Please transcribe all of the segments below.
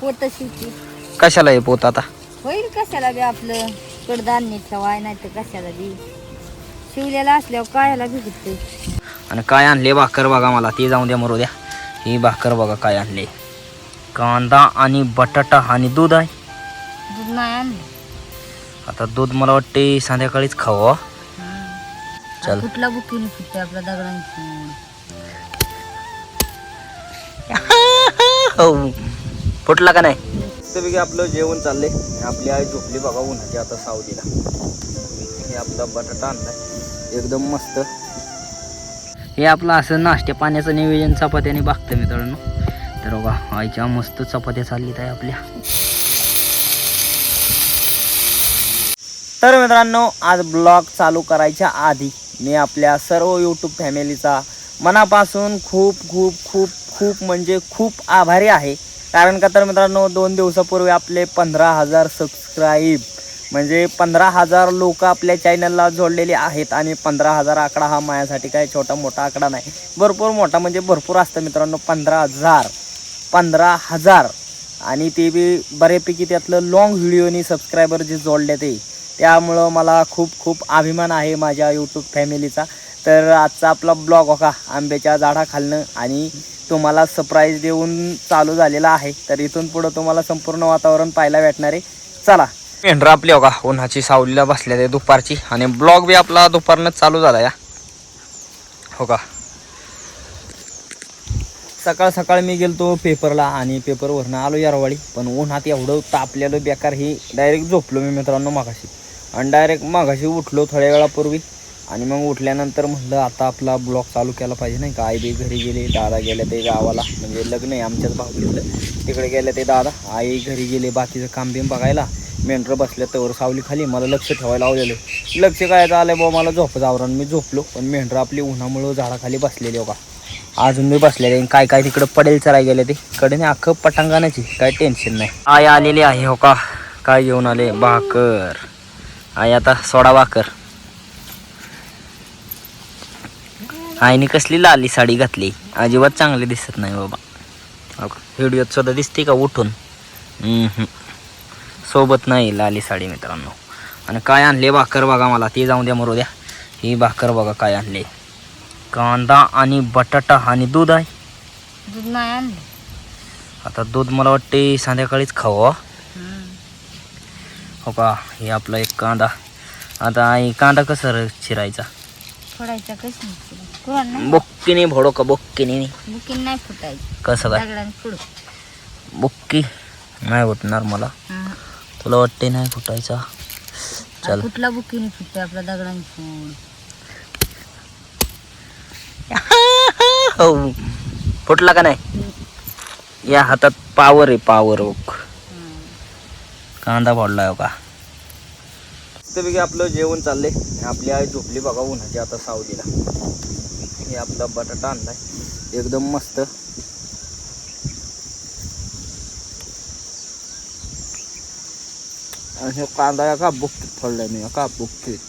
पोत शिवची कशाला हे पोत आता? होईल कशाला बी आपलं कडधान्य ठेवाय नाही तर कशाला बी शिवलेला असल्यावर कायला भेटते. आणि काय आणले भाकर बघा, मला ती जाऊन द्या मरू द्या. ही भाकर बघा काय आणले, कांदा आणि बटाटा आणि दूध आहे. दूध नाही आणलं. आता दूध मला वाटते संध्याकाळीच खावं. चल कुठला बुकीने फुटते आपल्या दगडांची. फुटला का नाही? तर आपलं जेवण चाललंय. आपली आई झोपली बघा उन्हाची आता सावलीला. हे आपला बटाटा आणलाय एकदम मस्त. हे आपलं असं नाश्त्या पाण्याचं नियोजन चपात्याने बघतं मित्रांनो. तर बघा आईच्या मस्त चपात्या चाललीत आहे आपल्या. तर मित्रांनो आज ब्लॉग चालू करायच्या आधी मी आपल्या सर्व यूट्यूब फॅमिलीचा मनापासून खूप खूप खूप खूप म्हणजे खूप आभारी आहे. कारण का तर मित्रांनो 2 दिवसापूर्वी आपले 15,000 सबस्क्राईब म्हणजे 15,000 लोक आपल्या चॅनलला जोडलेले आहेत. आणि 15,000 आकडा हा माझ्यासाठी काय छोटा मोठा आकडा नाही, भरपूर मोठा म्हणजे भरपूर असतं मित्रांनो. 15,000 आणि ते बी बऱ्यापैकी त्यातलं लॉंग व्हिडिओनी सबस्क्रायबर जे जोडले ते, त्यामुळं मला खूप खूप अभिमान आहे माझ्या यूट्यूब फॅमिलीचा. तर आजचा आपला ब्लॉग का आंब्याच्या झाडाखालनं आणि तुम्हाला सरप्राईज देऊन चालू झालेला आहे. तर इथून पुढं तुम्हाला संपूर्ण वातावरण पाहायला भेटणार आहे. चला. मेंढरा आपली हो का उन्हाची सावलीला बसल्या ते दुपारची, आणि ब्लॉग बी आपला दुपारनंच चालू झाला या हो का. सकाळ सकाळ मी गेलतो पेपरला आणि पेपरवरनं आलो यारवाडी. पण उन्हात एवढं तापलेलं बेकार ही डायरेक्ट झोपलो मी मित्रांनो मागाशी. आणि डायरेक्ट मागाशी उठलो थोड्या वेळापूर्वी. आणि मग उठल्यानंतर म्हटलं आता आपला ब्लॉग चालू केला पाहिजे नाही का. आई बी घरी गेले, दादा गेले ते गावाला, म्हणजे लग्न आहे आमच्याच भावकीतलं, तिकडे गेले ते दादा. आई घरी गेले बाकीचं काम बिम बघायला. मेंढरं बसले तर सावली खाली, मला लक्ष ठेवायला लावलेलं. लक्ष काय आलं बाबा मला झोप आवरण, मी झोपलो. पण मेंढरं आपली उन्हामुळं झाडाखाली बसलेली हो का, अजून मी बसलेले. काय काय तिकडं पडेल चराय गेले ते कडे अख्खं पटांगणाची, काय टेन्शन नाही. आई आलेली आहे हो का. काय घेऊन आले? भाकर. आई आता सोडा भाकर. आईने कसली लाली साडी घातली, अजिबात चांगली दिसत नाही बाबा. व्हिडिओत सुद्धा दिसते का उठून? सोबत नाही लाली साडी मित्रांनो. आणि काय आणले भाकर बघा, मला ती जाऊन द्या मरू द्या. ही भाकर बघा काय आणले, कांदा आणि बटाटा आणि दूध आहे. दूध नाही आणलं. आता दूध मला वाटते संध्याकाळीच खावं. हो का. हे आपला एक कांदा. आता आई कांदा कसा चिरायचा? फोडायचा कशी बुक्कीने फोडो का? बुक्कीने बुकीन नाही फुटायची. कसं काय? दगडाने फुड. बुक्की नाही होतणार मला. तुला वाटते नाही फुटायचा? चल. कुठला बुकीने फुटते आपल्या दगडांची. हो फुटला का नाही? या हातात पावर आहे, पावर. कांदा फोडलाय हो का. तर आपलं जेवण चाललंय. आपली आई झोपली बघा उन्हाची आता सावलीला. हे आपला बटाटा आणलाय एकदम मस्त. आणि कांदा का बुक्कीत फोडलाय मी, का बुक्कीत.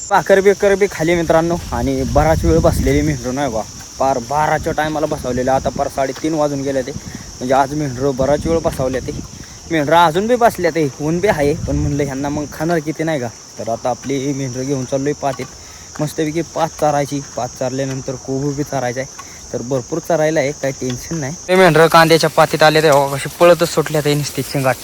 भाकर बिकर बी खाली मित्रांनो. आणि बराच वेळ बसलेली मेंढरं नाही बा, पार 12च्या टायमाला बसवलेलं. आता पार 3:30 वाजून गेले ते. म्हणजे आज मेंढरं बराच वेळ बसवले ते. मेंढरं अजून बी बसल्या ते, ऊन बी आहे. पण म्हणलं ह्यांना मग खाणार किती नाही का. तर आता आपली मेंढरं घेऊन चाललोय पातीत. मस्तपैकी पात चारायची. पात चारल्यानंतर कोबू बी चारायचा आहे. तर भरपूर चरायला आहे, काही टेन्शन नाही. ते मेंढरं कांद्याच्या पातीत आले तेव्हा कशी पळतच सुटल्या ते नुसते चिंगाट.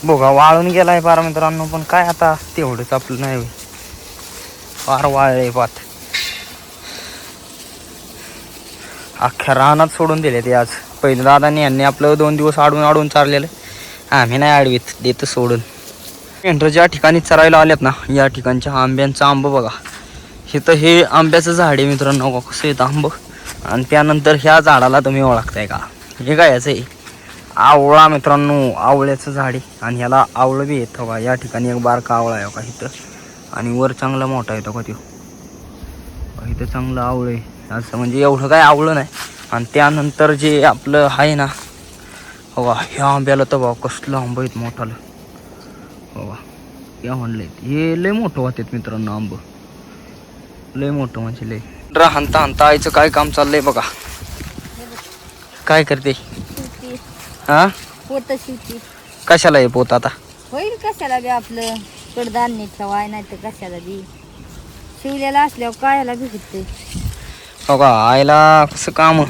बघा वाळून गेलाय पार मित्रांनो. पण काय आता तेवढंच आपलं नाही, फार वाळले पात. अख्ख्या रानात सोडून दिले ते आज. पहिले दादांनी यांनी आपलं 2 दिवस आडून चाललेलं. आम्ही नाही आडवीत, देतं सोडून. मेंढरं ज्या ठिकाणी चरायला आलेत ना, या ठिकाणच्या आंब्यांचा आंब बघा. इथं हे आंब्याचं झाड आहे मित्रांनो. कसं येतं आंब. आणि त्यानंतर ह्या झाडाला तुम्ही ओळखताय का? हे काय याचं आहे? आवळा मित्रांनो. आवळ्याचं झाड आहे. आणि ह्याला आवळं बी येतं का. या ठिकाणी एक बारका आवळा आहे का इथं. आणि वर चांगला मोठा येतो का तो. इथं चांगलं आवळं आहे असं, म्हणजे एवढं काय आवळं नाही. आणि त्यानंतर जे आपलं आहे ना हो का, ह्या आंब्याला तर बघा कसलं आंबं आहेत मोठालं हो का. या म्हणलं हे लय मोठं होतात मित्रांनो आंब, लय मोठं म्हणजे लय. ड्रा हाणता हाणता आईचं काय काम चाललंय बघा. काय करते शिवती हा पोत शिवती. कशाला आहे पोत आता? होईल कशाला बी आपलं कडधान्य ठेवाय नाही तर कशाला बी शिवलेला असल्यावर कायला बी होते. बघा आईला कसं काम,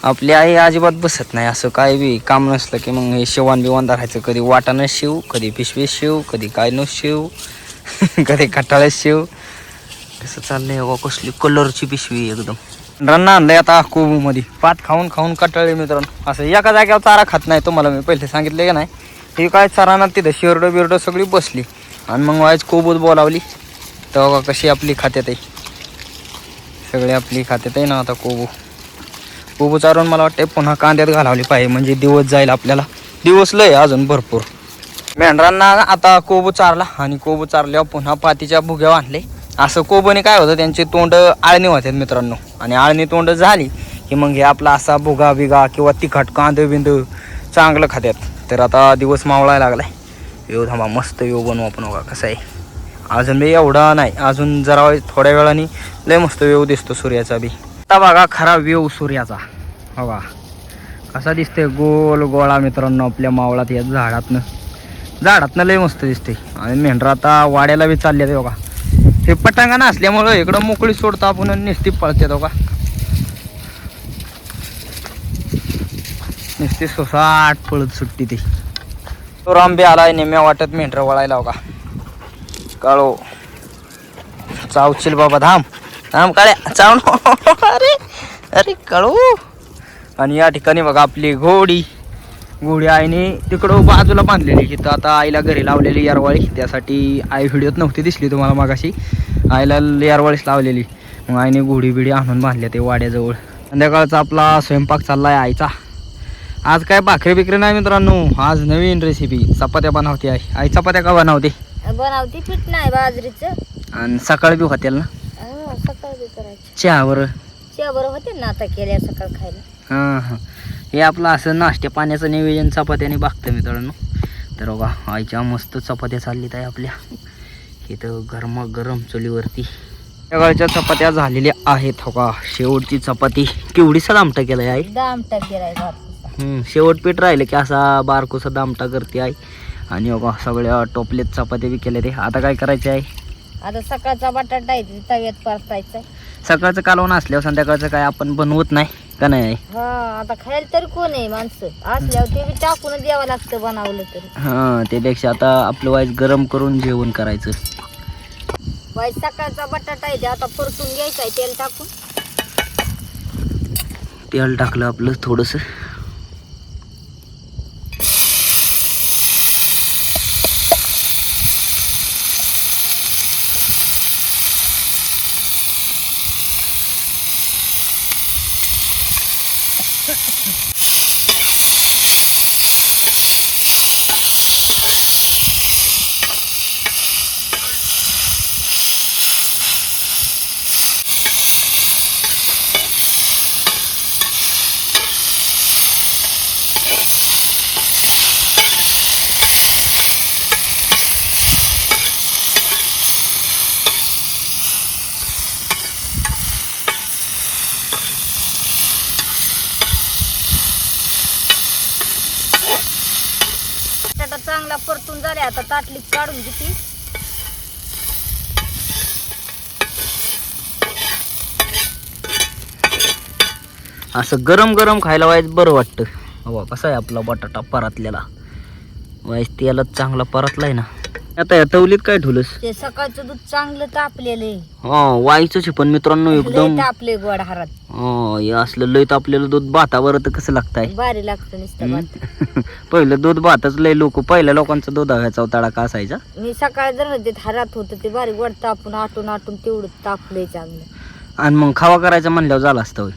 आपली आई अजिबात बसत नाही. असं काय बी काम नसलं की मग हे शेवान बिवान धरायचं. कधी वाटाणं शिव, कधी पिशवी शिव, कधी काय न शिव, कधी कटाळ्यात शिव. कसं चाललंय बघा, कसली कलरची पिशवी एकदम. रन्ना आणलंय आता कोबूमध्ये. पात खाऊन खाऊन कटाळले मित्रांनो. असं एका जागेवर चारा खात नाही, तुम्हाला मी पहिले सांगितले का नाही. हे काय चारा ना तिथं शिरडं बिरडं सगळी बसली आणि मग वाईच कोबूत बोलावली तर बघा कशी आपली खात्यात आहे. सगळे आपली खात्यात आहे ना आता कोबू चारून मला वाटते पुन्हा कांद्यात घालावली पाहिजे, म्हणजे दिवस जाईल आपल्याला. दिवस लय अजून भरपूर. मेंढरांना आता कोबू चारला आणि कोबू चारल्यावर पुन्हा पातीच्या भुग्या आणले. असं कोबूने काय होतं, त्यांचे तोंड आळणी होतात मित्रांनो. आणि आळणी तोंड झाली की मग हे आपला असा भुगा बिगा किंवा तिखट कांदे बिंदू चांगलं खात्यात. तर आता दिवस मावळायला लागलाय. येऊ थांबा, मस्त येऊ बनवू आपण. बघा कसं आहे, अजून बी एवढा नाही, अजून जरा थोड्या वेळाने लय मस्त व्यू दिसतो सूर्याचा बी. आता बघा खरा व्यू सूर्याचा. बघा कसा दिसतोय गोल गोळा मित्रांनो आपल्या मावळात. या झाडातनं लय मस्त दिसते. आणि मेंढरा आता वाड्याला बी चालले ते बघा. हे पटांगा नसल्यामुळं इकडं मोकळी सोडतो आपण, निस्ती पळते बघा. निस्ती सोसाट पळत सुट्टी ती. तो रामबी आलाय नेम्या वाटत मेंढरा वळायला बघा. काळो चावशील बाबा, धाम धाम काळ्या चाव. अरे अरे काळू. आणि या ठिकाणी बघा आपली घोडी आईने तिकडं बाजूला बांधलेली. तिथं आता आईला घरी लावलेली यारवाळी. त्यासाठी आई व्हिडिओत नव्हती दिसली तुम्हाला मागाशी. आईला यारवाळीच लावलेली. मग आईने घोडी बिडी आणून बांधल्या ते वाड्याजवळ. संध्याकाळचा आपला स्वयंपाक चाललाय आईचा. आज काय भाकरी बिकरी नाही मित्रांनो, आज नवीन रेसिपी. चपात्या बनवते आई चपात्या का बनवते? बनवते पीठ नाही बाजरीचं. आणि सकाळी बी होतील ना? सकाळ बी करायची. चहा बरं होते ना आता केल्या सकाळ खायला. हां हे आपलं असं नाश्त्या पाण्याचं नियोजन चपात्याने बघतं मित्रांनो. तर बघा आईच्या मस्त चपात्या चाललीत आहे आपल्या इथं गरम चुलीवरती. सकाळच्या चपात्या झालेल्या आहेत. हो का, शेवटची चपाती. केवढीसा दामटा केलाय आई? दामटा केलाय. शेवट पीठ राहिलं की असा बारकोसा दामटा करते आई. आणि बघा सगळ्या टोपलेत चपात्या बी केल्या. ते आता काय करायचे आहे? आता सकाळचा बटाटा आहे तव्यात परतायचा. सकाळचं कालवण असल्यावर संध्याकाळचं काय आपण बनवत नाही का नाही? हा आता खायला तर कोण आहे माणसं असल्यावर ते बी टाकून द्यावं लागतं बनवलं तरी. हा त्यापेक्षा आता आपलं वाईस गरम करून जेवण करायचं. वाईस सकाळचा बटाटा आहे ते आता परतून घ्यायचा आहे तेल टाकून. तेल टाकलं आपलं थोडंसं. चांगला परतून झाले आता ताटलीत काढून घेते. असं गरम गरम खायला वाईस बरं वाटतं. हवा कसा आहे आपला बटाटा परतलेला. वाईस तेलात चांगला परतलाय ना. आता या तवलीत काय ठेवलंस? ते सकाळचं दूध चांगलं तापलेलं आहे. हा वाईच पण मित्रांनो एकदम तापले गोड हारात. हे असलं लय तापलेलं दूध भातावर तर कसं लागतंय? भारी लागतं नुसतं भात. पहिलं दूध भातच लय पहिल्या लोकांचा दूध ह्याचा तडाखा असायचा. मी सकाळी जर ते हारात होतं ते भारी गोड तापून आटून तेवढं तापलंय चांगलं. आणि मग खावा करायचं म्हणल्यावर झालं असतं होय.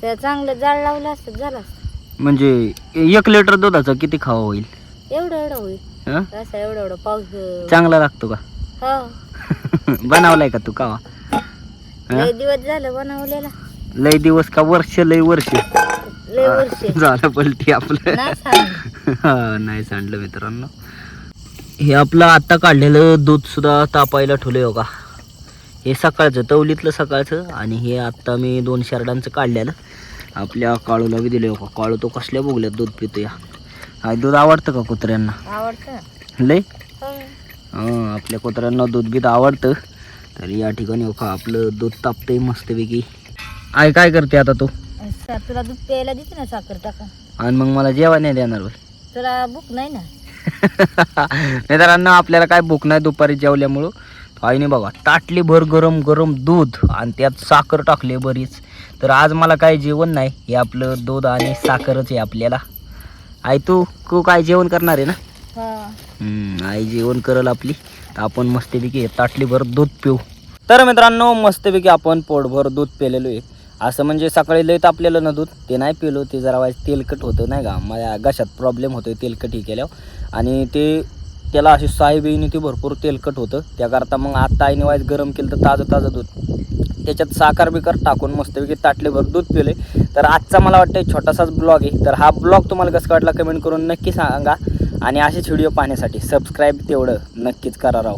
त्या चांगलं जाळ लावलं असतं झालं असतं. म्हणजे 1 लिटर दुधाचं किती खावा होईल? एवढं होईल. हं? असं एवढं पाऊस. चांगला लागतो का? हा बनवलाय का तू कावा? लय दिवस झालं बनवलेला. लय दिवस का वर्ष? लय वर्ष लय वर्ष झालं पलटी आपलं. नाही सांगितलं. हा नाही सांडलं मित्रांनो. हे आपलं आता काढलेलं दूध सुद्धा तापायला ठेवलंय बघा. हे सकाळचं तवलीतलं सकाळचं आणि हे आत्ता मी 2 शर्टांचं काढलेलं आपल्या काळूला बी दिलं का. काळू तो कसल्या बोगल्यात दूध पितो या. हा दूध आवडतं का कुत्र्यांना? आवडतं. लय हां आपल्या कुत्र्यांना दूध बीत आवडतं. तर या ठिकाणी का आपलं दूध तापतंय मस्तपैकी. आई काय करते आता तू? तुला दूध प्यायला देते ना साखर टाका. आणि मग मला जेवण नाही देणार बाई. तुला भूक नाही ना. मित्रांनो आपल्याला काय भूक नाही दुपारी जेवल्यामुळं. आईने बघा ताटली भर गरम गरम दूध आणि त्यात साखर टाकली बरीच. तर आज मला काय जेवण नाही, हे आपलं दूध आणि साखरच आहे आपल्याला. आई तू काय जेवण करणार आहे ना? आई जेवण करल आपली. तर आपण मस्तपैकी ताटली भर दूध पिऊ. तर मित्रांनो मस्तपैकी आपण पोटभर दूध पिलेलो आहे. असं म्हणजे सकाळी लय तापलेलं ना दूध ते नाही पिलो. ते जरा वाईज तेलकट होतं नाही का, माझ्या घशात प्रॉब्लेम होतो तेलकट हे केल्यावर. आणि त्याला अशी साहेबीने ते भरपूर तेलकट होतं. त्याकरता मग आत्ता आईने वाईज गरम केलं तर ताजं दूध त्याच्यात साखर बिकर टाकून मस्तपैकी ताटलीभर दूध पिले. तर आजचा मला वाटतं छोटासाच ब्लॉग आहे. तर हा ब्लॉग तुम्हाला कसं वाटला कमेंट करून नक्की सांगा. आणि असेच व्हिडिओ पाहण्यासाठी सबस्क्राईब तेवढं नक्कीच करा राव.